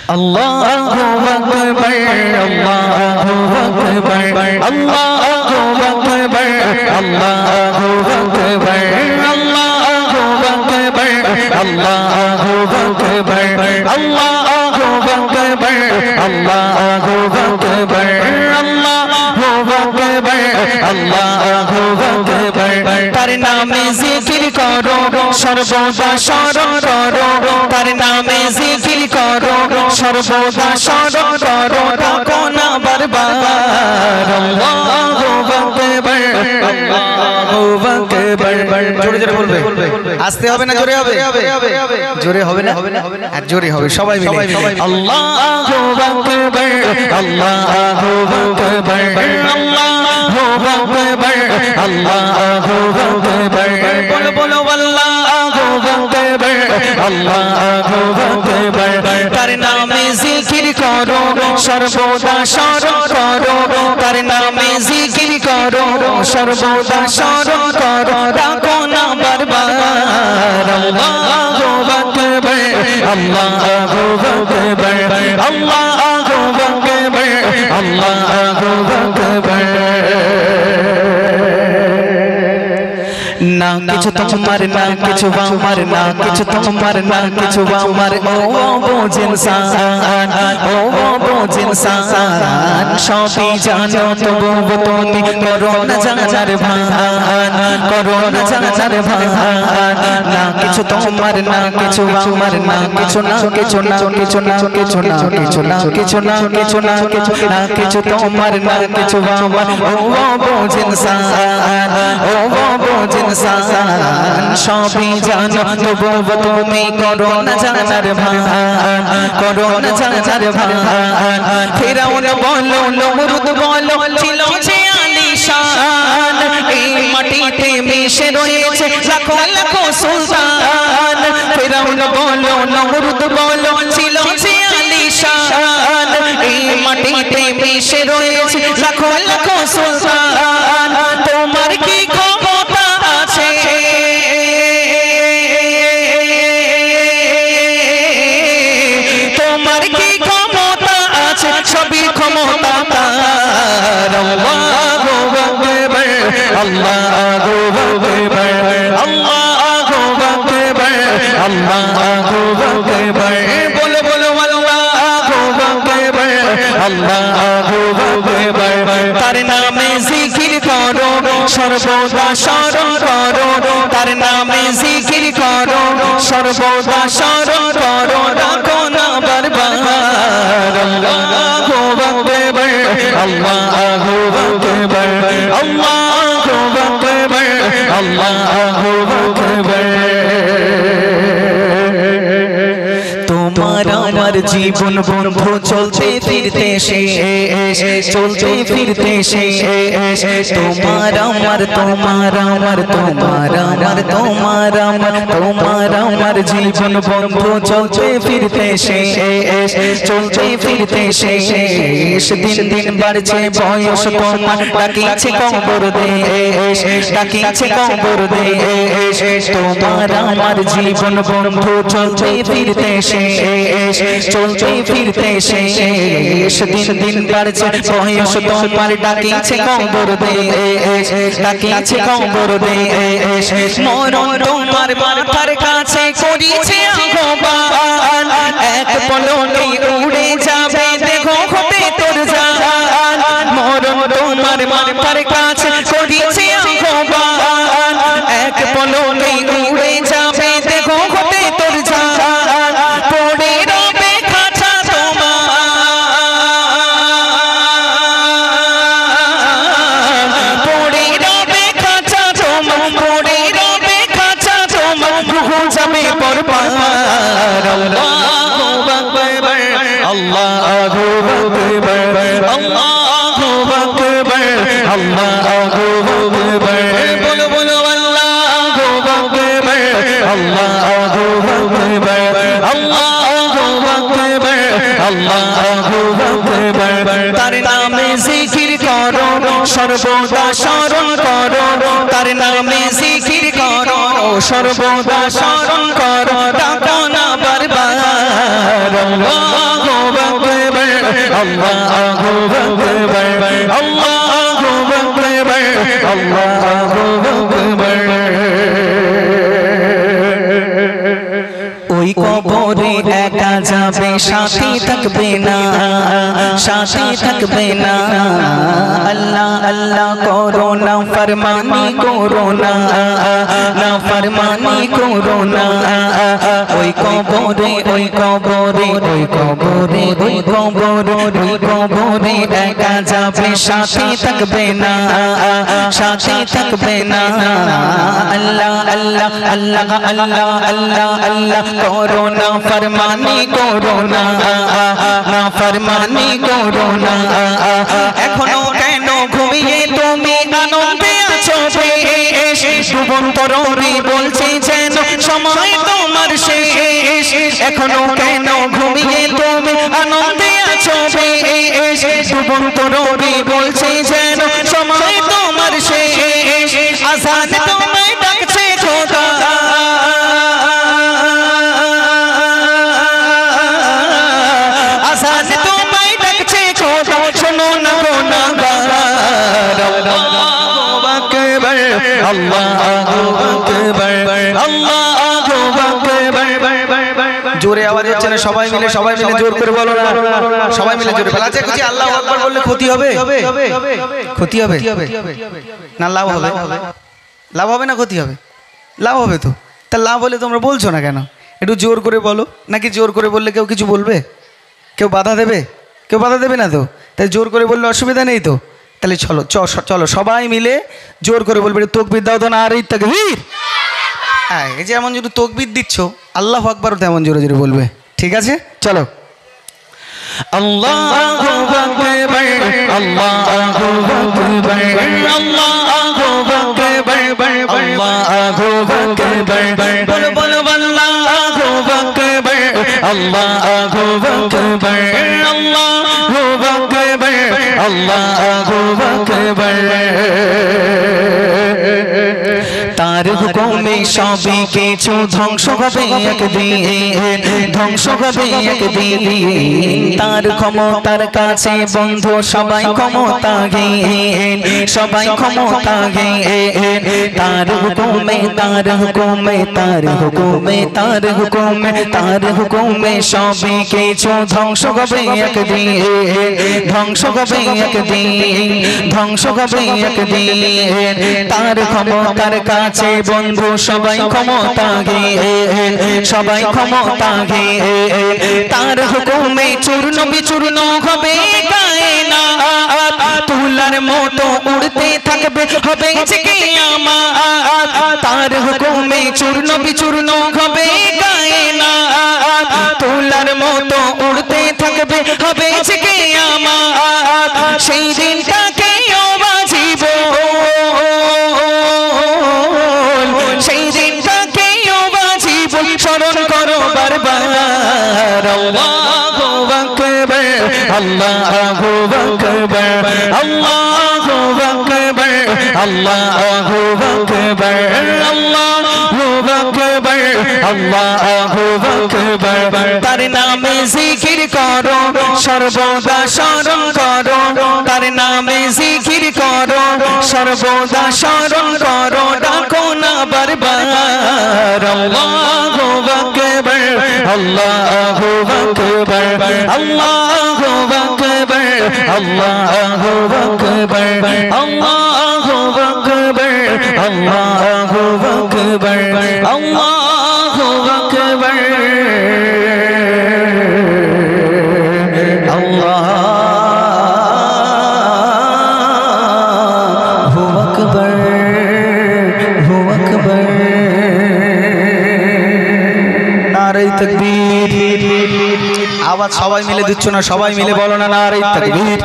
আল্লাহু আকবার আল্লাহু আকবার আল্লাহু আকবার আল্লাহু আকবার আল্লাহু আকবার আল্লাহু আকবার আল্লাহু আকবার আল্লাহু আকবার আল্লাহু আকবার আল্লাহু আকবার তার নামে জিকির করো সর্বদা স্মরণ করো তার নামে জিকির করো সর্বদা স্মরণ করো ডাকো না বারবার আল্লাহু আকবার আল্লাহু আকবার জোরে জোরে বলবে আসতে হবে না জোরে হবে জোরে হবে না আর জোরে হবে সবাই মিলে আল্লাহু আকবার আল্লাহু আকবার আল্লাহু আকবার আল্লাহু আকবার বলো বলো আল্লাহু আকবার আল্লাহু আকবার তার নামে জিকির করো সর্বদা স্মরণ করো তার নামে জিকির করো সর্বদা স্মরণ করো ডাকো না বারবার আল্লাহু আকবার আল্লাহু আকবার আল্লাহু আকবার আল্লাহু আকবার না কিছু তোমার না কিছু আমার না কিছু তোমার না কিছু আমার ও বোঝেন সান ও বোঝেন সান সবই জানো তবু তুমি করো না জানার ভান করো না জানার ভান না কিছু তোমার না কিছু আমার না কিছু না কিছু না কিছু না কিছু না কিছু না কিছু না কিছু না কিছু না কিছু তোমার না কিছু আমার ও বোঝেন সান ও বোঝেন সবই জানো তবু তুমি করো না জানার ভান করো না জানার ভান ফিরাউন বলো নমরুদ বলো ছিল যে আলিশান এই মাটিতে মিশে রয়েছে লাখো লাখো সুলতান ফিরাউন বলো নমরুদ বলো ছিল যে আলিশান এই মাটিতে মিশে রয়েছে লাখো লাখো সুলতান তোমার কি ক্ষমতা আছে তোমার কি ক্ষমতা আছে সবই ক্ষমতা তার আল্লাহু আকবার আল্লাহু আকবার আল্লাহু আকবার আল্লাহু আকবার বলো বলো আল্লাহু আকবার আল্লাহু আকবার তার নামে জিকির করো সর্বদা স্মরণ করো তার নামে জিকির করো সর্বদা স্মরণ করো ডাকো না বারবার আল্লাহু আকবার আল্লাহু আকবার আল্লাহু আকবার আল্লাহু আকবার তোমার আমার জীবন বন্ধু চলতে ফিরতে শেষ চলতে ফিরতে শেষ তোমার আমার তোমার আমার তোমার আমার তোমার আমার তোমার আমার জীবন বন্ধু চলতে ফিরতে শেষ চলতে ফিরতে শেষ দিন দিন বাড়ছে বয়স তোমার ডাকিছে কবর দেশ ডাকিছে কবর দেশ তোমার আমার জীবন বন্ধু চলতে ফিরতে শেষ চলতে ফিরতে শেষ দিন দিন বাড়ছে বয়স তোমার ডাকিছে কবর দেশ ডাকিছে কবর দেশ মরণ তোমার মাথার কাছে করিছে আহ্বান এক পলকে উড়ে যাবে দেখো হবে তোর জান মরণ তোমার মাথার কাছে করিছে আহ্বান এক পলকে উড়ে যাবে দেখো হবে তোর জান পড়ে রবে খাঁচা তোমার পড়ে রবে খাঁচা তোমার পড়ে রবে খাঁচা তোমার রুহু যাবে বরবাদ আল্লাহু আকবার আল্লাহু আকবার আল্লাহু আকবার আল্লাহু আকবার বলো বলো আল্লাহু আকবার আল্লাহু আকবার আল্লাহু আকবার আল্লাহু আকবার তার নামে জিকির করো সর্বদা স্মরণ করো তার নামে জিকির করো সর্বদা স্মরণ করো ডাকো না বারবার আল্লাহু আকবার আল্লাহু আকবার আল্লাহু আকবার আল্লাহু আকবার ওই কবরে একা যাবে সাথী থাকবে না সাথী থাকবে না আল্লাহ আল্লাহ করো না ফরমানি করো না না ফরমানি করো না ওই কবরে ওই কবরে ওই কবরে ওই কবরে ওই কবরে একা যাবে সাথী থাকবে না সাথী থাকবে না আল্লাহ আল্লাহ আল্লাহ আল্লাহ আল্লাহ আল্লাহ করো না ফরমানি করো না না ফরমানি করো না এখনো কেন ঘুমিয়ে তুমি আনন্দে আছো বেশ ভুবন তরুণী বলছে যেন সময় তোমার শেষ এখনো কেন ঘুমিয়ে তুমি আনন্দে আছো বেশ ভুবন তরুণী বলছে যেন সময় তোমার শেষ আজান তোমায় ডাকছে খোদা জোরে আওয়াজ হচ্ছে না সবাই মিলে জোর করে বলো না সবাই মিলে জোরে বলা যায় কিছু আল্লাহু আকবার বললে ক্ষতি হবে ক্ষতি হবে না লাভ হবে লাভ হবে না ক্ষতি হবে লাভ হবে তো তা লাভ হলে তোমরা বলছো না কেন একটু জোর করে বলো নাকি জোর করে বললে কেউ কিছু বলবে কেউ বাধা দেবে কেউ বাধা দেবে না তো তাই জোর করে বললে অসুবিধা নেই তো তাহলে চলো চলো সবাই মিলে জোর করে বলবে তাকবীর দাও তো না আর তাকবীর হ্যাঁ এই যে এমন যদি তাকবীর দিচ্ছ আল্লাহু আকবার তেমন জোরে জোরে বলবে ঠিক আছে চলো আল্লাহু আকবার আল্লাহু আকবার আল্লাহু আকবার আল্লাহু আকবার বলো বলো আল্লাহু আকবার আল্লাহু আকবার আল্লাহু আকবার আল্লাহু আকবার তার হুকুমে সবই কিছু ধ্বংস হবে একদিন ধ্বংস হবে একদিন তার ক্ষমতার কাছে বন্ধু সবাই ক্ষমতাহীন সবাই ক্ষমতাহীন তার হুকুমে তার হুকুমে তার হুকুমে তার হুকুমে তার হুকুমে সবই কিছু ধ্বংস হবে একদিন ধ্বংস হবে একদিন ধ্বংস হবে একদিন তার ক্ষমতার কাছে বন্ধু সবাই ক্ষমতাহীন সবাই ক্ষমতাহীন তার হুকুমে চূর্ণ বিচূর্ণ হবে কায়নাত তুলার মতো উড়তে থাকবে হবে যে কিয়ামত তার হুকুমে চূর্ণ বিচূর্ণ হবে কায়নাত তুলার মতো উড়তে থাকবে হবে যে কিয়ামত সেই দিনটাকে বাজিব সেই দিনটাকে বাজিব স্মরণ করো বারবার আল্লাহু আকবার আল্লাহু আকবার আল্লাহু আকবার আল্লাহু আকবার আল্লাহু আকবার আল্লাহু আকবার তার নামে জিকির করো সর্বদা স্মরণ করো তার নামে জিকির করো সর্বদা স্মরণ করো ডাকো না বারবার আল্লাহু আকবার আল্লাহু আকবার আল্লাহু আকবার আল্লাহু আকবার আল্লাহু আকবার আল্লাহু আকবার আল্লাহু আকবার আল্লাহু আকবার হু আকবার নারে তাকবীর আওয়াজ সবাই মিলে দিচ্ছ না সবাই মিলে বলো না নারে তাকবীর